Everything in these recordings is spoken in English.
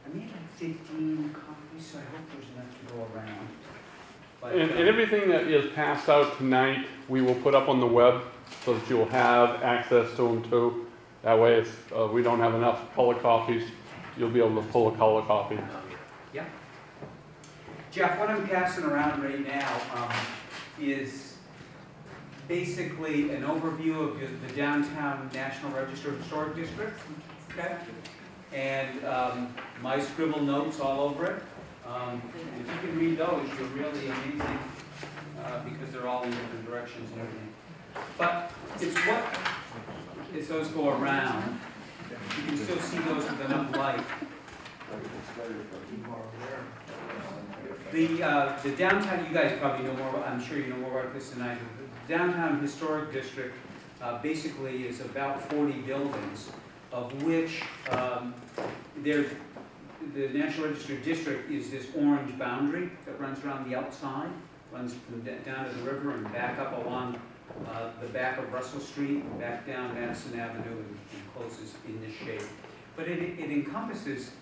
I made like 15 copies, so I hope there's enough to go around. But, And everything that is passed out tonight, we will put up on the web so that you'll have access to them too. That way, if we don't have enough color copies, you'll be able to pull a color copy. Yeah. Jeff, what I'm passing around right now is basically an overview of the downtown National Register Historic District. Okay? And my scribble notes all over it. If you can read those, you're really amazing because they're all in different directions and everything. But it's those go around. You can still see those with enough light. The downtown, you guys probably know more about, I'm sure you know more about this tonight. The downtown historic district basically is about 40 buildings, of which the National Register District is this orange boundary that runs around the outside, runs from down to the river and back up along the back of Russell Street, back down Madison Avenue and closes in this shape. But it encompasses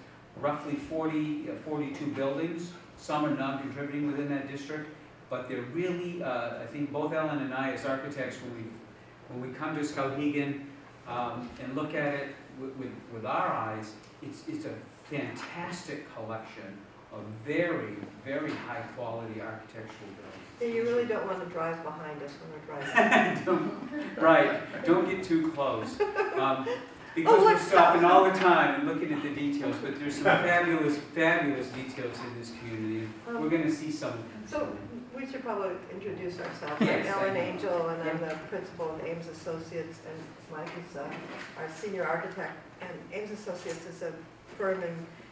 roughly 42 buildings. Some are non-contributing within that district, but they're really, I think both Ellen and I as architects, when we come to Skowhegan and look at it with our eyes, it's a fantastic collection of very, very high quality architectural buildings. Yeah, you really don't want to drive behind us when we're driving. Right, don't get too close. Because we're stopping all the time and looking at the details, but there's some fabulous, fabulous details in this community. We're going to see some. So we should probably introduce ourselves. Yes, I'm Ellen Angel, and I'm the principal of Ames Associates, and Mike is our senior architect. And Ames Associates is a firm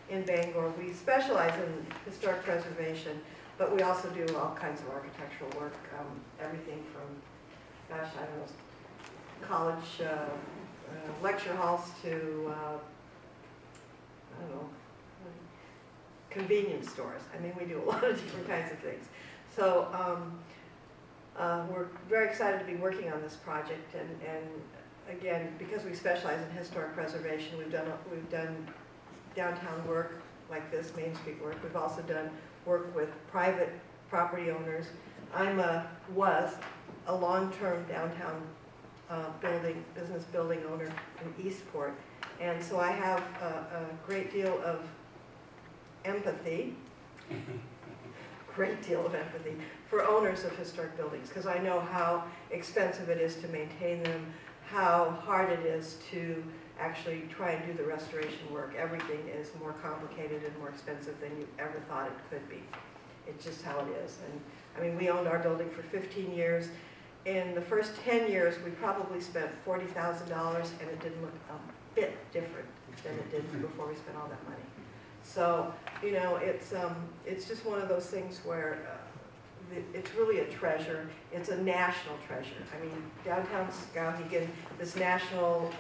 in Bangor. We specialize in historic preservation, but we also do all kinds of architectural work, everything from, gosh, I don't know, college lecture halls to, I don't know, convenience stores. I mean, we do a lot of different kinds of things. So we're very excited to be working on this project, and again, because we specialize in historic preservation, we've done downtown work like this, Main Street work. We've also done work with private property owners. Was a long-term downtown business building owner in Eastport, and so I have a great deal of empathy, for owners of historic buildings, because I know how expensive it is to maintain them, how hard it is to actually try and do the restoration work. Everything is more complicated and more expensive than you ever thought it could be. It's just how it is. And I mean, we owned our building for 15 years. In the first 10 years, we probably spent $40,000, and it didn't look a bit different than it did before we spent all that money. So, you know, it's just one of those things where it's really a treasure. It's a national treasure. I mean, downtown Skowhegan, this National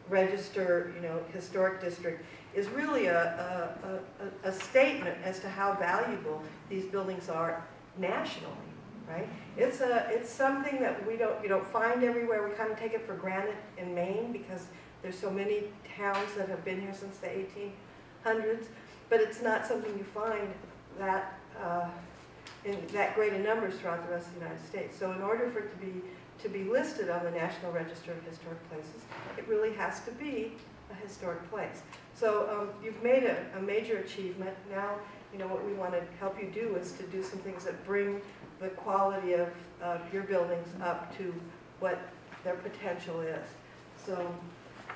Register, you know, historic district, is really a statement as to how valuable these buildings are nationally. Right? It's something that you don't find everywhere. We kind of take it for granted in Maine because there's so many towns that have been here since the 1800s, but it's not something you find that in that great in numbers throughout the rest of the United States. So in order for it to be listed on the National Register of Historic Places, it really has to be a historic place. So you've made a major achievement. Now, you know, what we want to help you do is to do some things that bring the quality of your buildings up to what their potential is. So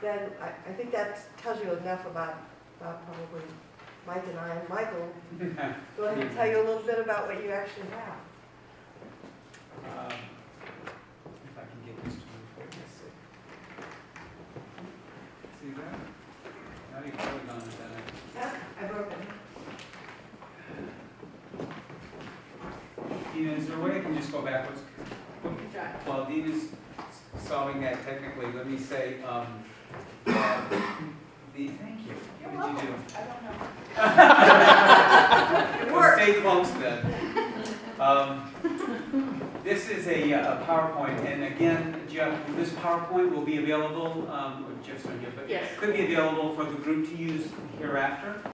then I think that tells you enough about probably Mike and I. And Michael, go ahead and tell you a little bit about what you actually have. If I can get this to move forward, let's see. See that? Now you're probably gone with that. Yeah, I broke it. Dina, is there a way I can just go backwards? While Dina's solving that technically, let me say, thank you. What did you do? I don't know. Well, stay close then. This is a PowerPoint, and again, Jeff, this PowerPoint will be available, Jeff's not here, but yes, could be available for the group to use hereafter.